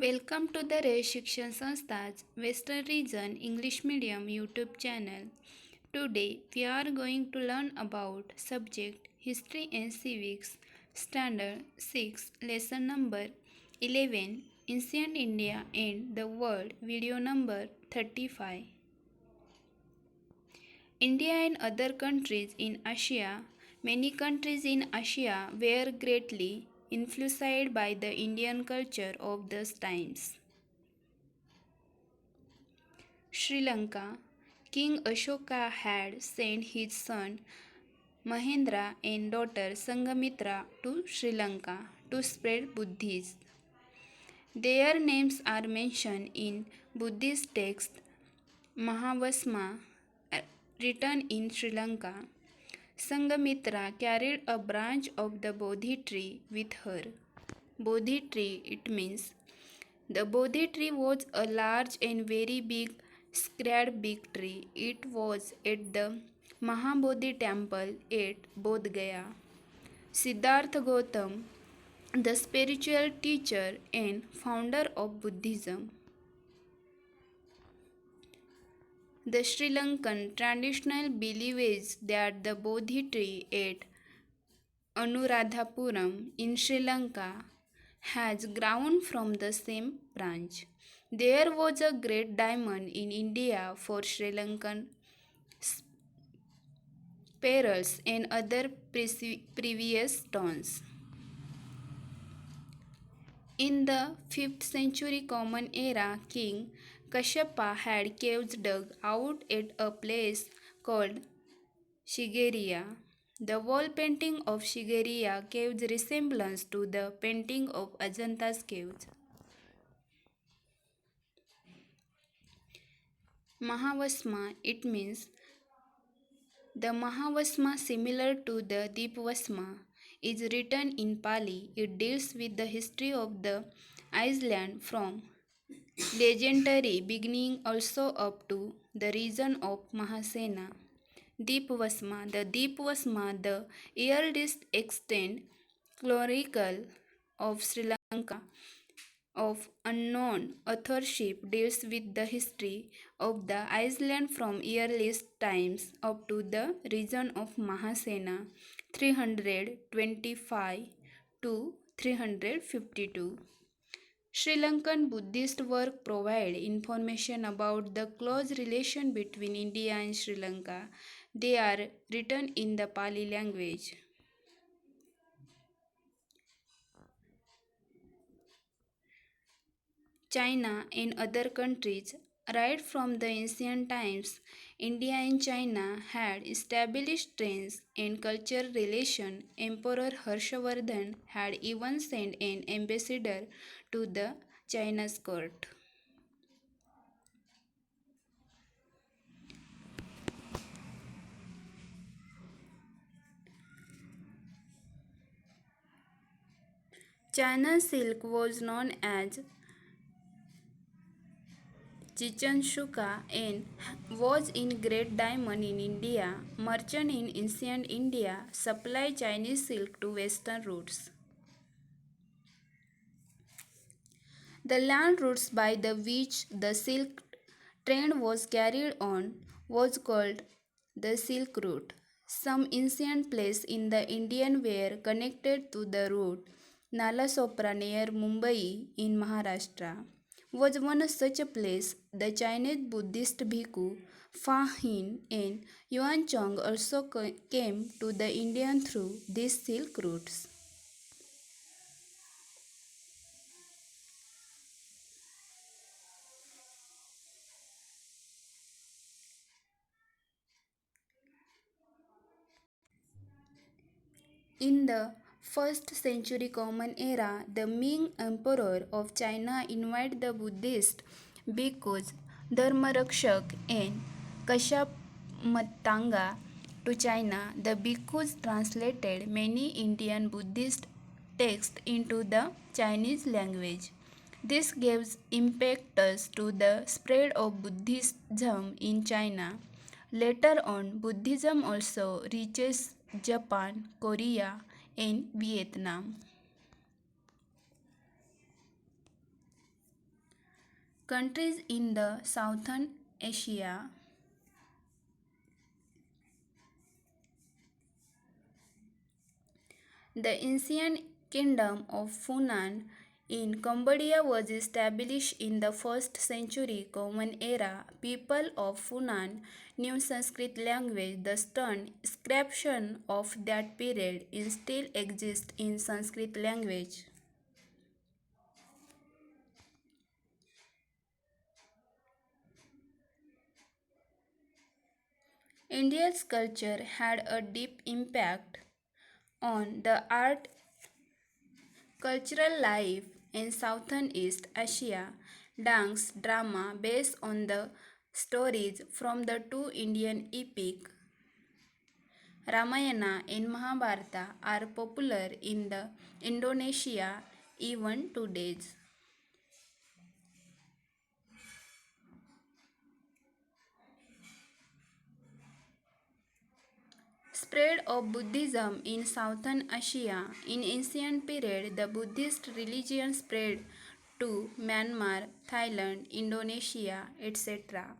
Welcome to the Ray Shikshan Sanstha's Western Region English Medium YouTube channel. Today we are going to learn about subject History and Civics Standard 6 Lesson number 11 Ancient India and the World video number 35. India and other countries in Asia. Many countries in Asia were greatly influenced by the Indian culture of those times. Sri Lanka. King Ashoka had sent his son Mahendra and daughter Sanghamitra to Sri Lanka to spread Buddhism. Their names are mentioned in Buddhist text Mahavasma written in Sri Lanka. Sanghamitra carried a branch of the Bodhi tree with her. Bodhi tree, it means the Bodhi tree was a large and very big sacred big tree. It was at the Mahabodhi temple at Bodh Gaya. Siddhartha Gautam, the spiritual teacher and founder of Buddhism. The Sri Lankan traditional belief is that the Bodhi tree at Anuradhapuram in Sri Lanka has grown from the same branch. There was a great diamond in India for Sri Lankan pearls and other previous stones. In the 5th century Common Era, King Kashyapa had caves dug out at a place called Shigeria. The wall painting of Shigeria caves resemblance to the painting of Ajanta's caves. Mahavasma, it means the Mahavasma, similar to the Dipvasma, is written in Pali. It deals with the history of the island from legendary beginning also up to the region of Mahasena. The the earliest extant chronicle of Sri Lanka of unknown authorship deals with the history of the island from earliest times up to the region of Mahasena 325 to 352. Sri Lankan Buddhist work provide information about the close relation between India and Sri Lanka. They are written in the Pali language. China and other countries. Right from the ancient times, India and China had established trade and cultural relations. Emperor Harshavardhan had even sent an ambassador to the China's court. China silk was known as Chichanshuka and was in great demand in India. Merchants in ancient India supplied Chinese silk to western routes. The land routes by the which the silk trade was carried on was called the Silk Route. Some ancient places in the Indian were connected to the route. Nalasopra near Mumbai in Maharashtra was one such a place. The Chinese Buddhist bhikkhu Fa Hin and Yuan Chong also came to the Indian through these silk routes. In the 1st century Common Era, the Ming Emperor of China invited the Buddhist bhikkhus Dharmarakshak and Kashamatanga to China. The bhikkhus translated many Indian Buddhist texts into the Chinese language. This gives impetus to the spread of Buddhism in China. Later on, Buddhism also reaches Japan, Korea, and Vietnam. Countries in the Southern Asia. The ancient kingdom of Funan in Cambodia was established in the 1st century Common Era. People of Funan knew Sanskrit language. The stone inscription of that period still exists in Sanskrit language. India's culture had a deep impact on the art cultural life in Southeast Asia. Dance drama based on the stories from the two Indian epic Ramayana and Mahabharata are popular in the Indonesia even today. Spread of Buddhism in Southern Asia. In ancient period, the Buddhist religion spread to Myanmar, Thailand, Indonesia, etc.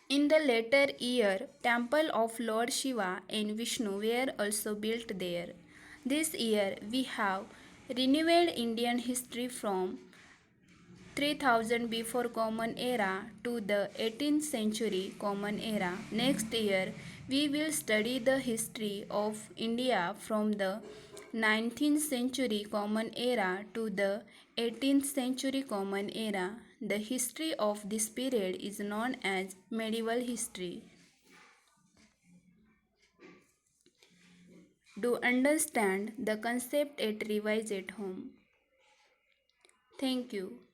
In the later year, temple of Lord Shiva and Vishnu were also built there. This year we have renewed Indian history from 3000 before Common Era to the 18th century Common Era. Next year, we will study the history of India from the 19th century Common Era to the 18th century Common Era. The history of this period is known as medieval history. Do understand the concept at revise at home. Thank you.